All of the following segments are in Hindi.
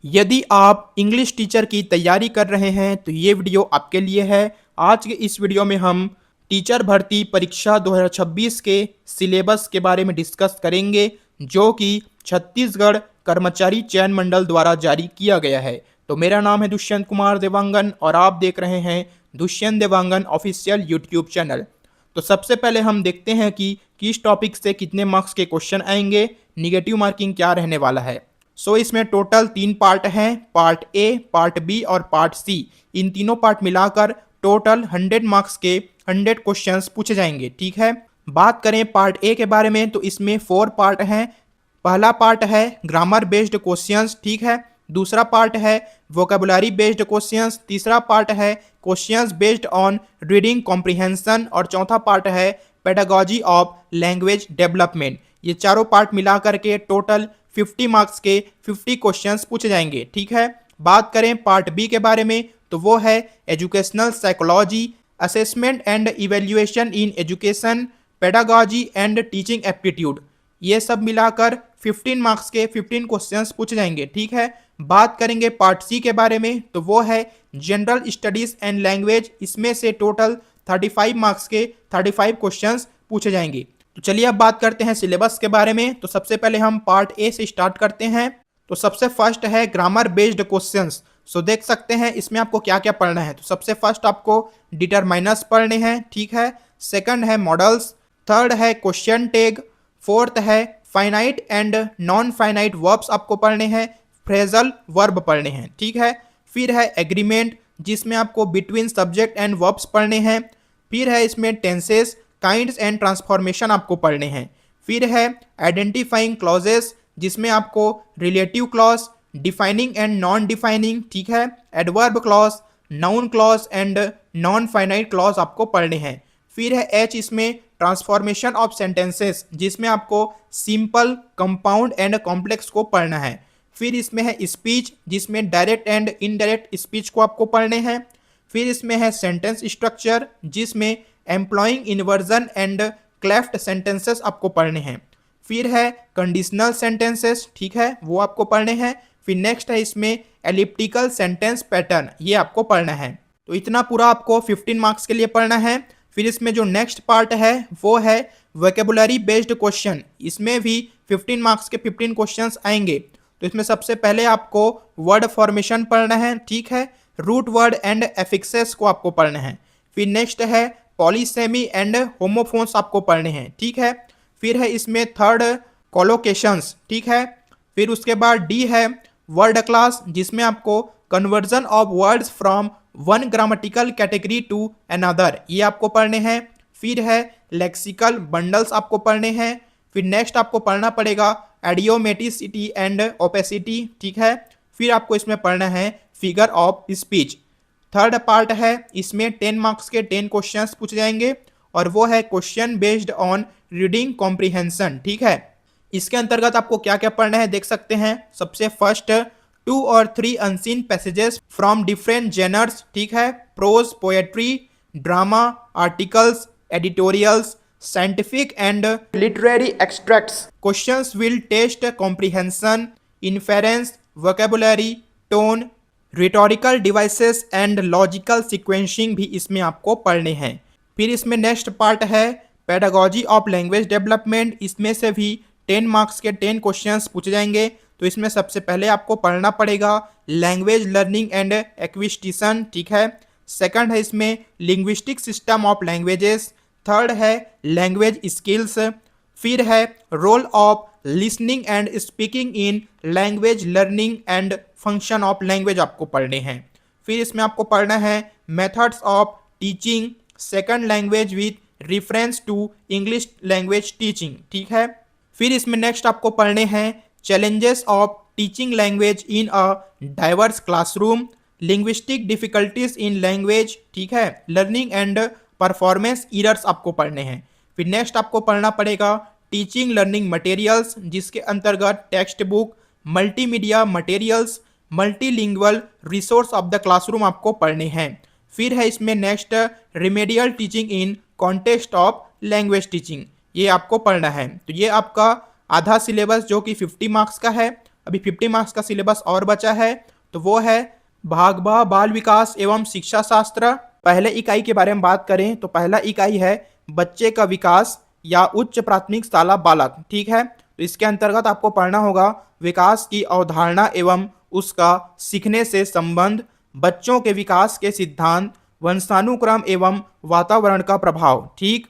यदि आप इंग्लिश टीचर की तैयारी कर रहे हैं तो ये वीडियो आपके लिए है। आज के इस वीडियो में हम टीचर भर्ती परीक्षा 2026 के सिलेबस के बारे में डिस्कस करेंगे, जो कि छत्तीसगढ़ कर्मचारी चयन मंडल द्वारा जारी किया गया है। तो मेरा नाम है दुष्यंत कुमार देवांगन और आप देख रहे हैं Dushyant Dewangan official YouTube channel. तो सबसे पहले हम देखते हैं कि किस टॉपिक से कितने मार्क्स के क्वेश्चन आएंगे, निगेटिव मार्किंग क्या रहने वाला है। इसमें टोटल 3 पार्ट हैं, पार्ट ए, पार्ट बी और पार्ट सी। इन तीनों पार्ट मिलाकर टोटल 100 मार्क्स के 100 क्वेश्चंस पूछे जाएंगे। ठीक है, बात करें पार्ट ए के बारे में तो इसमें 4 पार्ट हैं। पहला पार्ट है ग्रामर बेस्ड क्वेश्चंस, ठीक है। दूसरा पार्ट है वोकेबुलरी बेस्ड क्वेश्चंस। तीसरा पार्ट है questions based on reading comprehension और चौथा पार्ट है पेडागोजी ऑफ लैंग्वेज डेवलपमेंट। ये चारों पार्ट मिला करके टोटल 50 मार्क्स के 50 क्वेश्चंस पूछे जाएंगे। ठीक है, बात करें पार्ट बी के बारे में तो वो है educational psychology, assessment and evaluation in education, pedagogy and teaching aptitude. ये सब मिलाकर 15 मार्क्स के 15 क्वेश्चंस पूछे जाएंगे। ठीक है, बात करेंगे पार्ट सी के बारे में तो वो है जनरल स्टडीज एंड लैंग्वेज। इसमें से टोटल 35 मार्क्स के 35 क्वेश्चंस पूछे जाएंगे। तो चलिए अब बात करते हैं सिलेबस के बारे में। तो सबसे पहले हम पार्ट ए से स्टार्ट करते हैं। तो सबसे फर्स्ट है ग्रामर बेस्ड क्वेश्चंस। देख सकते हैं इसमें आपको क्या क्या पढ़ना है। तो सबसे फर्स्ट आपको डिटरमाइनर्स पढ़ने हैं, ठीक है। सेकंड है मॉडल्स, थर्ड है क्वेश्चन टैग, फोर्थ है finite and non finite verbs आपको पढ़ने हैं, फ्रेजल वर्ब पढ़ने हैं, ठीक है। फिर है एग्रीमेंट, जिसमें आपको बिटवीन सब्जेक्ट एंड वर्ब्स पढ़ने हैं। फिर है इसमें टेंसेस, काइंड्स एंड ट्रांसफॉर्मेशन आपको पढ़ने हैं। फिर है आइडेंटिफाइंग क्लॉजेस, जिसमें आपको relative clause, defining and non defining, ठीक है, adverb clause, noun clause and non finite clause आपको पढ़ने हैं। फिर है एच, इसमें ट्रांसफॉर्मेशन ऑफ सेंटेंसेस, जिसमें आपको सिंपल, कंपाउंड एंड कॉम्प्लेक्स को पढ़ना है। फिर इसमें है स्पीच, जिसमें डायरेक्ट एंड इनडायरेक्ट स्पीच को आपको पढ़ने हैं। फिर इसमें है सेंटेंस स्ट्रक्चर, जिसमें employing inversion and cleft sentences आपको पढ़ने हैं। फिर है कंडीशनल सेंटेंसेस, ठीक है, वो आपको पढ़ने हैं। फिर नेक्स्ट है इसमें एलिप्टिकल सेंटेंस पैटर्न, ये आपको पढ़ना है। तो इतना पूरा आपको 15 मार्क्स के लिए पढ़ना है। फिर इसमें जो नेक्स्ट पार्ट है वो है वोकेबुलरी बेस्ड क्वेश्चन। इसमें भी 15 मार्क्स के 15 क्वेश्चंस आएंगे। तो इसमें सबसे पहले आपको वर्ड फॉर्मेशन पढ़ना है, ठीक है, रूट वर्ड एंड एफिक्सेस को आपको पढ़ना है। फिर नेक्स्ट है पॉलीसेमी एंड होमोफोन्स आपको पढ़ने हैं, ठीक है। फिर है इसमें थर्ड कोलोकेशंस, ठीक है। फिर उसके बाद डी है वर्ड क्लास, जिसमें आपको conversion of words from one grammatical category to another, ये आपको पढ़ने हैं। फिर है लेक्सिकल बंडल्स आपको पढ़ने हैं। फिर नेक्स्ट आपको पढ़ना पड़ेगा एडियोमेटिसिटी एंड ओपेसिटी, ठीक है। फिर आपको इसमें पढ़ना है figure of speech. Third part है, इसमें 10 मार्क्स के 10 क्वेश्चंस पूछे जाएंगे और वो है question based on reading comprehension, ठीक है। इसके अंतर्गत आपको क्या क्या पढ़ना है देख सकते हैं। सबसे फर्स्ट 2 और 3 unseen passages from different genres, ठीक है, prose, poetry, drama, articles, editorials, scientific and literary extracts. Questions will test comprehension, inference, vocabulary, tone, rhetorical devices and logical sequencing भी इसमें आपको पढ़ने हैं। फिर इसमें नेक्स्ट पार्ट है पेडागोजी ऑफ लैंग्वेज डेवलपमेंट। इसमें से भी 10 मार्क्स के 10 क्वेश्चंस पूछे जाएंगे। तो इसमें सबसे पहले आपको पढ़ना पड़ेगा लैंग्वेज लर्निंग एंड एक्विजिशन, ठीक है। सेकंड है इसमें linguistic system of languages. Third है लैंग्वेज स्किल्स। फिर है role of listening and speaking in language learning and function of language आपको पढ़ने हैं। फिर इसमें आपको पढ़ना है methods of teaching second language with reference to English language teaching, ठीक है। फिर इसमें नेक्स्ट आपको पढ़ने हैं challenges of teaching language in a diverse classroom, linguistic difficulties in language, ठीक है, लर्निंग एंड परफॉर्मेंस एरर्स आपको पढ़ने हैं। फिर नेक्स्ट आपको पढ़ना पड़ेगा टीचिंग लर्निंग मटेरियल्स, जिसके अंतर्गत text book, multimedia materials, multilingual resource of the classroom आपको पढ़ने हैं। फिर है इसमें next remedial teaching in context of language teaching, ये आपको पढ़ना है। तो ये आपका आधा सिलेबस जो कि 50 मार्क्स का है अभी 50 मार्क्स का सिलेबस और बचा है, तो वो है भाग ब बाल विकास एवं शिक्षा शास्त्र। पहले इकाई के बारे में बात करें तो पहला इकाई है बच्चे का विकास या उच्च प्राथमिक शाला बालक। ठीक है, तो इसके अंतर्गत आपको पढ़ना होगा विकास की अवधारणा एवं उसका सीखने से संबंध, बच्चों के विकास के सिद्धांत, वंशानुक्रम एवं वातावरण का प्रभाव। ठीक,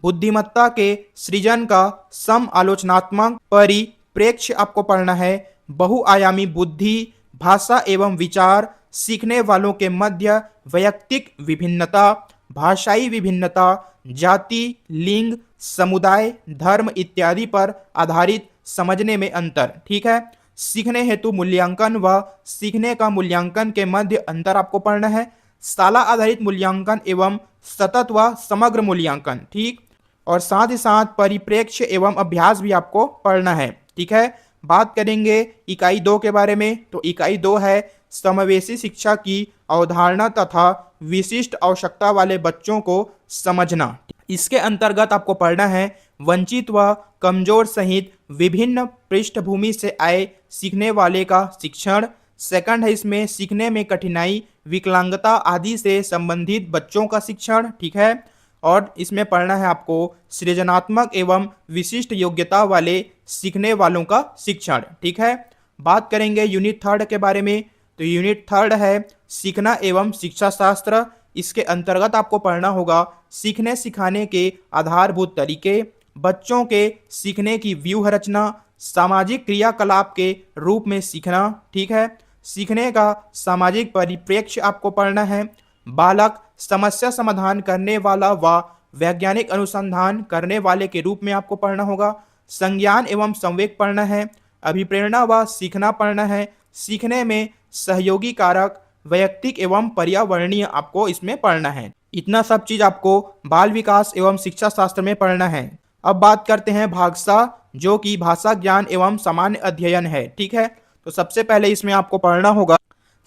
बुद्धिमत्ता के सृजन का सम आलोचनात्मक परिप्रेक्ष्य आपको पढ़ना है, बहुआयामी बुद्धि, भाषा एवं विचार, सीखने वालों के मध्य वैयक्तिक विभिन्नता, भाषाई विभिन्नता, जाति, लिंग, समुदाय, धर्म इत्यादि पर आधारित समझने में अंतर। ठीक है, सीखने हेतु मूल्यांकन व सीखने का मूल्यांकन के मध्य अंतर आपको पढ़ना है, शाला आधारित मूल्यांकन एवं सतत व समग्र मूल्यांकन। ठीक, और साथ ही साथ परिप्रेक्ष्य एवं अभ्यास भी आपको पढ़ना है। ठीक है, बात करेंगे इकाई 2 के बारे में, तो इकाई 2 है समावेशी शिक्षा की अवधारणा तथा विशिष्ट आवश्यकता वाले बच्चों को समझना। इसके अंतर्गत आपको पढ़ना है वंचित व कमजोर सहित विभिन्न पृष्ठभूमि से आए सीखने वाले का शिक्षण। सेकंड है इसमें सीखने में कठिनाई, विकलांगता आदि से संबंधित बच्चों का शिक्षण। ठीक है, और इसमें पढ़ना है आपको सृजनात्मक एवं विशिष्ट योग्यता वाले सीखने वालों का शिक्षण। ठीक है, बात करेंगे यूनिट 3 के बारे में, तो यूनिट 3 है सीखना एवं शिक्षा शास्त्र। इसके अंतर्गत आपको पढ़ना होगा सीखने सिखाने के आधारभूत तरीके, बच्चों के सीखने की व्यूह रचना, सामाजिक क्रियाकलाप के रूप में सीखना। ठीक है, सीखने का सामाजिक परिप्रेक्ष्य आपको पढ़ना है, बालक समस्या समाधान करने वाला व वैज्ञानिक अनुसंधान करने वाले के रूप में आपको पढ़ना होगा, संज्ञान एवं संवेग पढ़ना है, अभिप्रेरणा व सीखना पढ़ना है, सीखने में सहयोगी कारक, वैयक्तिक एवं पर्यावरणीय आपको इसमें पढ़ना है। इतना सब चीज आपको बाल विकास एवं शिक्षा शास्त्र में पढ़ना है। अब बात करते हैं भाग सा, जो कि भाषा ज्ञान एवं सामान्य अध्ययन है। ठीक है, तो सबसे पहले इसमें आपको पढ़ना होगा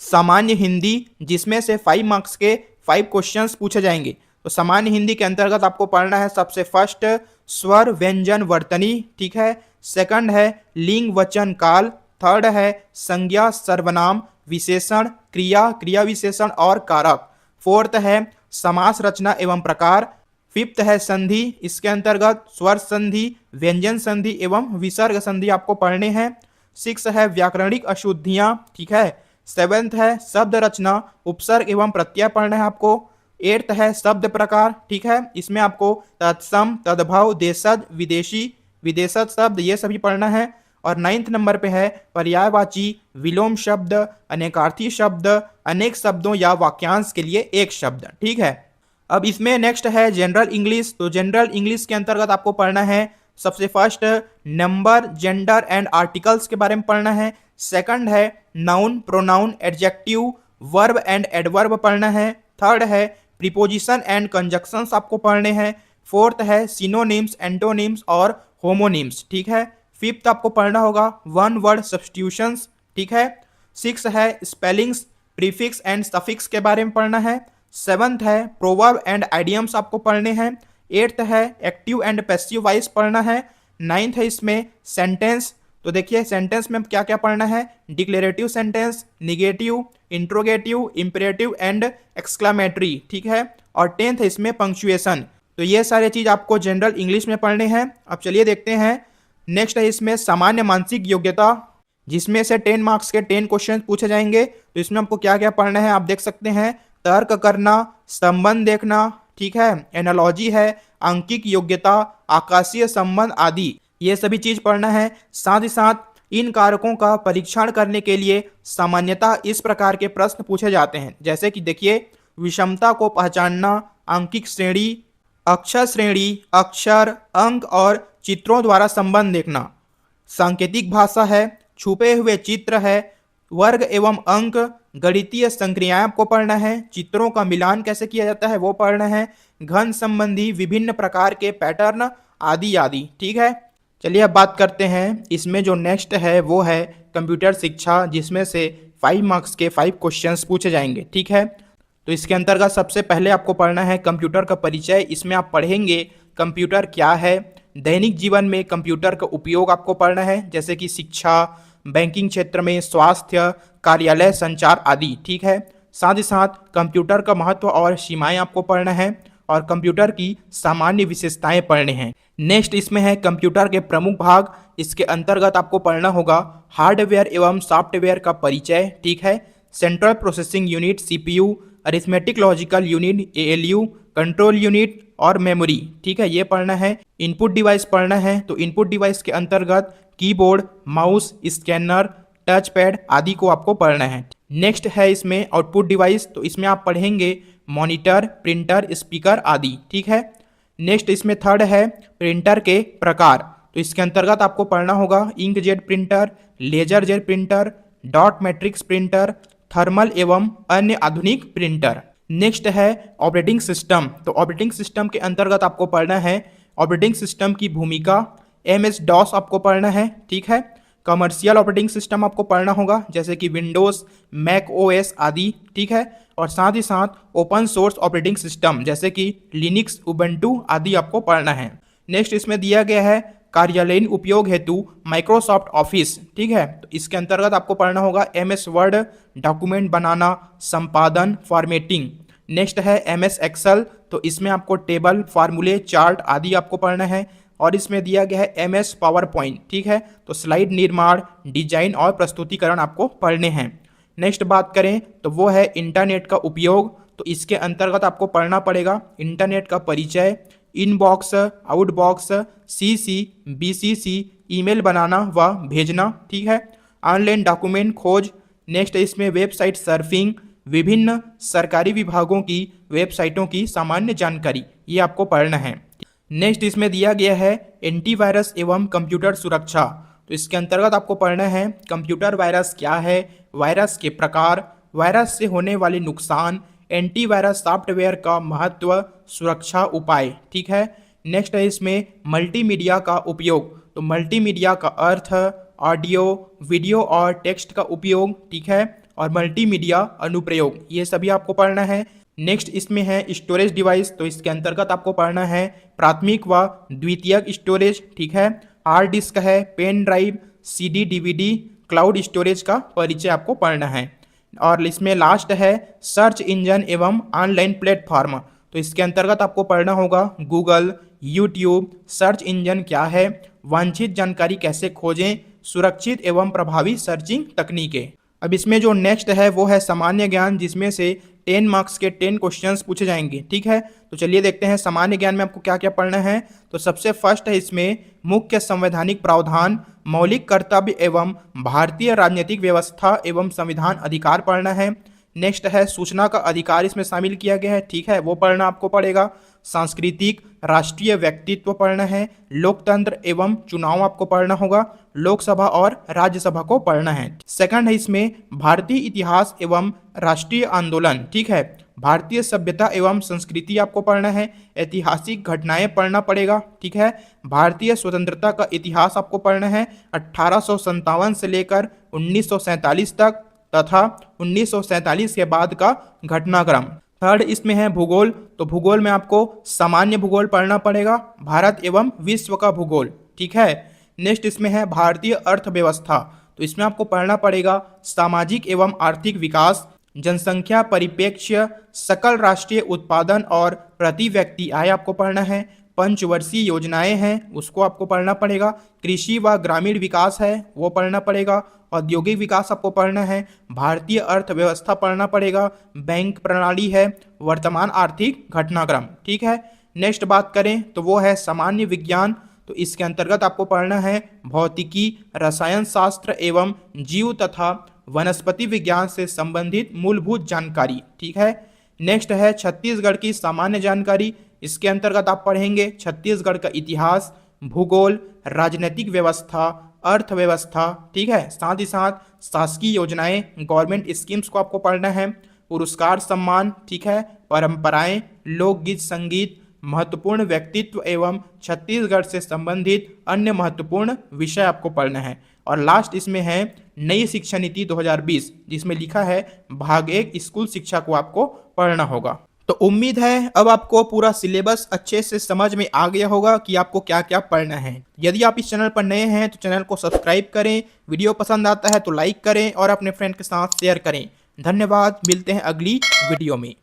सामान्य हिंदी, जिसमें से 5 मार्क्स के 5 क्वेश्चंस पूछे जाएंगे। तो सामान्य हिंदी के अंतर्गत आपको पढ़ना है सबसे फर्स्ट स्वर व्यंजन वर्तनी। ठीक है, सेकंड है लिंग वचन काल, थर्ड है संज्ञा सर्वनाम विशेषण क्रिया क्रिया विशेषण और कारक, फोर्थ है समास रचना एवं प्रकार, फिफ्थ है संधि, इसके अंतर्गत स्वर संधि, व्यंजन संधि एवं विसर्ग संधि आपको पढ़ने हैं, सिक्स है व्याकरणिक अशुद्धियां। ठीक है, सेवेंथ है शब्द रचना, उपसर्ग एवं प्रत्यय पढ़ना है आपको, एट्थ है शब्द प्रकार। ठीक है, इसमें आपको तत्सम, तद्भव, देशज, विदेशी, विदेशज शब्द ये सभी पढ़ना है, और 9th नंबर पे है पर्यायवाची, विलोम शब्द, अनेकार्थी शब्द, अनेक शब्दों या वाक्यांश के लिए एक शब्द। ठीक है, अब इसमें नेक्स्ट है जनरल इंग्लिश। तो जनरल इंग्लिश के अंतर्गत आपको पढ़ना है सबसे first number, gender and articles के बारे में पढ़ना है, सेकंड है noun, pronoun, adjective, verb and adverb पढ़ना है, थर्ड है प्रीपोजिशन एंड कंजक्शंस आपको पढ़ने हैं, फोर्थ है सिनोनिम्स, एंटोनिम्स और होमोनिम्स। ठीक है, फिफ्थ आपको पढ़ना होगा वन वर्ड सब्स्टिट्यूशंस। ठीक है, सिक्स है स्पेलिंग्स, प्रीफिक्स एंड सफिक्स के बारे में पढ़ना है, सेवंथ है प्रोवर्ब एंड आइडियम्स आपको पढ़ने हैं, एट्थ है एक्टिव एंड पैसिव वॉइस पढ़ना है, नाइन्थ है इसमें सेंटेंस। तो देखिए सेंटेंस में क्या क्या पढ़ना है, declarative sentence, negative, interrogative, imperative and exclamatory. ठीक है, और टेंथ है इसमें पंक्चुएशन। तो ये सारे चीज आपको जनरल इंग्लिश में पढ़ने हैं। अब चलिए देखते हैं नेक्स्ट है इसमें सामान्य मानसिक योग्यता, जिसमें से 10 मार्क्स के 10 क्वेश्चन पूछे जाएंगे। तो इसमें आपको क्या क्या पढ़ना है आप देख सकते हैं, तर्क करना, संबंध देखना, ठीक है, एनालॉजी है, अंकिक योग्यता, आकाशीय संबंध आदि ये सभी चीज पढ़ना है। साथ ही साथ इन कारकों का परीक्षण करने के लिए सामान्यतः इस प्रकार के प्रश्न पूछे जाते हैं, जैसे कि देखिए विषमता को पहचानना, अंकिक श्रेणी, अक्षर श्रेणी, अक्षर, अंक और चित्रों द्वारा संबंध देखना, सांकेतिक भाषा है, छुपे हुए चित्र है, वर्ग एवं अंक, गणितीय संक्रियाएं आपको पढ़ना है, चित्रों का मिलान कैसे किया जाता है वो पढ़ना है, घन संबंधी विभिन्न प्रकार के पैटर्न आदि आदि। ठीक है, चलिए अब बात करते हैं इसमें जो नेक्स्ट है वो है कंप्यूटर शिक्षा, जिसमें से 5 मार्क्स के 5 क्वेश्चंस पूछे जाएंगे। ठीक है, तो इसके अंतर्गत सबसे पहले आपको पढ़ना है कंप्यूटर का परिचय। इसमें आप पढ़ेंगे कंप्यूटर क्या है, दैनिक जीवन में कंप्यूटर का उपयोग आपको पढ़ना है, जैसे कि शिक्षा, बैंकिंग क्षेत्र में, स्वास्थ्य, कार्यालय, संचार आदि। ठीक है, साथ ही साथ कंप्यूटर का महत्व और सीमाएं आपको पढ़ना है और कंप्यूटर की सामान्य विशेषताएं पढ़ने हैं। नेक्स्ट इसमें है कंप्यूटर के प्रमुख भाग। इसके अंतर्गत आपको पढ़ना होगा हार्डवेयर एवं सॉफ्टवेयर का परिचय। ठीक है, central processing unit CPU, arithmetic logical unit ALU, control unit और मेमोरी। ठीक है, ये पढ़ना है। इनपुट डिवाइस पढ़ना है, तो इनपुट डिवाइस के अंतर्गत keyboard, mouse, scanner, touch pad आदि को आपको पढ़ना है। नेक्स्ट है इसमें आउटपुट डिवाइस, तो इसमें आप पढ़ेंगे मॉनिटर, प्रिंटर, स्पीकर आदि। ठीक है, नेक्स्ट इसमें थर्ड है प्रिंटर के प्रकार, तो इसके अंतर्गत आपको पढ़ना होगा inkjet printer, laser jet printer, dot matrix printer, thermal एवं अन्य आधुनिक प्रिंटर। नेक्स्ट है ऑपरेटिंग सिस्टम, तो ऑपरेटिंग सिस्टम के अंतर्गत आपको पढ़ना है ऑपरेटिंग सिस्टम की भूमिका, एमएस डॉस आपको पढ़ना है। ठीक है, कमर्शियल ऑपरेटिंग सिस्टम आपको पढ़ना होगा जैसे कि विंडोज, मैक ओएस आदि। ठीक है, और साथ ही साथ ओपन सोर्स ऑपरेटिंग सिस्टम जैसे कि लिनक्स, उबंटू आदि आपको पढ़ना है। नेक्स्ट इसमें दिया गया है कार्यालयीन उपयोग हेतु माइक्रोसॉफ्ट ऑफिस। ठीक है, तो इसके अंतर्गत आपको पढ़ना होगा एमएस वर्ड, डॉक्यूमेंट बनाना, संपादन, फॉर्मेटिंग। नेक्स्ट है एमएस एक्सेल, तो इसमें आपको टेबल, फार्मूले, चार्ट आदि आपको पढ़ना है। और इसमें दिया गया है एमएस पावर पॉइंट। ठीक है, तो स्लाइड निर्माण, डिजाइन और प्रस्तुतिकरण आपको पढ़ने हैं। नेक्स्ट बात करें तो वो है इंटरनेट का उपयोग, तो इसके अंतर्गत आपको पढ़ना पड़ेगा इंटरनेट का परिचय, inbox, outbox, CC, BCC, email बनाना व भेजना। ठीक है, ऑनलाइन डॉक्यूमेंट खोज। नेक्स्ट इसमें वेबसाइट सर्फिंग, विभिन्न सरकारी विभागों की वेबसाइटों की सामान्य जानकारी, ये आपको पढ़ना है। नेक्स्ट इसमें दिया गया है एंटीवायरस एवं कंप्यूटर सुरक्षा, तो इसके अंतर्गत आपको पढ़ना है कंप्यूटर वायरस क्या है, वायरस के प्रकार, वायरस से होने वाले नुकसान, एंटीवायरस सॉफ्टवेयर का महत्व, सुरक्षा उपाय। ठीक है, नेक्स्ट है इसमें मल्टीमीडिया का उपयोग, तो मल्टीमीडिया का अर्थ ऑडियो, वीडियो और टेक्स्ट का उपयोग। ठीक है, और मल्टीमीडिया अनुप्रयोग, ये सभी आपको पढ़ना है। नेक्स्ट इसमें है स्टोरेज डिवाइस, तो इसके अंतर्गत आपको पढ़ना है प्राथमिक व द्वितीयक स्टोरेज। ठीक है, हार्ड डिस्क है, pen drive, CD, DVD, cloud storage का परिचय आपको पढ़ना है। और इसमें लास्ट है सर्च इंजन एवं ऑनलाइन प्लेटफॉर्म, तो इसके अंतर्गत आपको पढ़ना होगा गूगल, यूट्यूब, सर्च इंजन क्या है, वांछित जानकारी कैसे खोजें, सुरक्षित एवं प्रभावी सर्चिंग तकनीकें। अब इसमें जो नेक्स्ट है वो है सामान्य ज्ञान, जिसमें से 10 मार्क्स के 10 क्वेश्चंस पूछे जाएंगे। ठीक है, तो चलिए देखते हैं सामान्य ज्ञान में आपको क्या क्या पढ़ना है। तो सबसे फर्स्ट है इसमें मुख्य संवैधानिक प्रावधान, मौलिक कर्तव्य एवं भारतीय राजनीतिक व्यवस्था एवं संविधान अधिकार पढ़ना है। नेक्स्ट है सूचना का अधिकार, इसमें शामिल किया गया है। ठीक है, वो पढ़ना आपको पड़ेगा। सांस्कृतिक राष्ट्रीय व्यक्तित्व पढ़ना है। लोकतंत्र एवं चुनाव आपको पढ़ना होगा। लोकसभा और राज्यसभा को पढ़ना है। सेकंड है इसमें भारतीय इतिहास एवं राष्ट्रीय आंदोलन। ठीक है, भारतीय सभ्यता एवं संस्कृति आपको पढ़ना है। ऐतिहासिक घटनाएं पढ़ना पड़ेगा। ठीक है, भारतीय स्वतंत्रता का इतिहास आपको पढ़ना है 1857 से लेकर 1947 तक तथा 1947 के बाद का घटनाक्रम। थर्ड इसमें है भूगोल, तो भूगोल में आपको सामान्य भूगोल पढ़ना पड़ेगा, भारत एवं विश्व का भूगोल। ठीक है, नेक्स्ट इसमें है भारतीय अर्थव्यवस्था, तो इसमें आपको पढ़ना पड़ेगा सामाजिक एवं आर्थिक विकास, जनसंख्या परिप्रेक्ष्य, सकल राष्ट्रीय उत्पादन और प्रति व्यक्ति आय आपको पढ़ना है। पंचवर्षीय योजनाएं हैं उसको आपको पढ़ना पड़ेगा। कृषि व ग्रामीण विकास है वो पढ़ना पड़ेगा। औद्योगिक विकास आपको पढ़ना है। भारतीय अर्थव्यवस्था पढ़ना पड़ेगा। बैंक प्रणाली है। वर्तमान आर्थिक घटनाक्रम। ठीक है, नेक्स्ट बात करें तो वो है सामान्य विज्ञान, तो इसके अंतर्गत आपको पढ़ना है भौतिकी, रसायन शास्त्र एवं जीव तथा वनस्पति विज्ञान से संबंधित मूलभूत जानकारी। ठीक है, नेक्स्ट है छत्तीसगढ़ की सामान्य जानकारी, इसके अंतर्गत आप पढ़ेंगे छत्तीसगढ़ का इतिहास, भूगोल, राजनीतिक व्यवस्था, अर्थव्यवस्था। ठीक है, साथ ही साथ शासकीय योजनाएं, गवर्नमेंट स्कीम्स को आपको पढ़ना है। पुरस्कार सम्मान। ठीक है, परंपराएं, लोकगीत संगीत, महत्वपूर्ण व्यक्तित्व एवं छत्तीसगढ़ से संबंधित अन्य महत्वपूर्ण विषय आपको पढ़ना है। और लास्ट इसमें है नई शिक्षा नीति 2020, जिसमें लिखा है भाग 1 स्कूल शिक्षा को आपको पढ़ना होगा। तो उम्मीद है अब आपको पूरा सिलेबस अच्छे से समझ में आ गया होगा कि आपको क्या क्या पढ़ना है। यदि आप इस चैनल पर नए हैं तो चैनल को सब्सक्राइब करें, वीडियो पसंद आता है तो लाइक करें और अपने फ्रेंड के साथ शेयर करें। धन्यवाद, मिलते हैं अगली वीडियो में।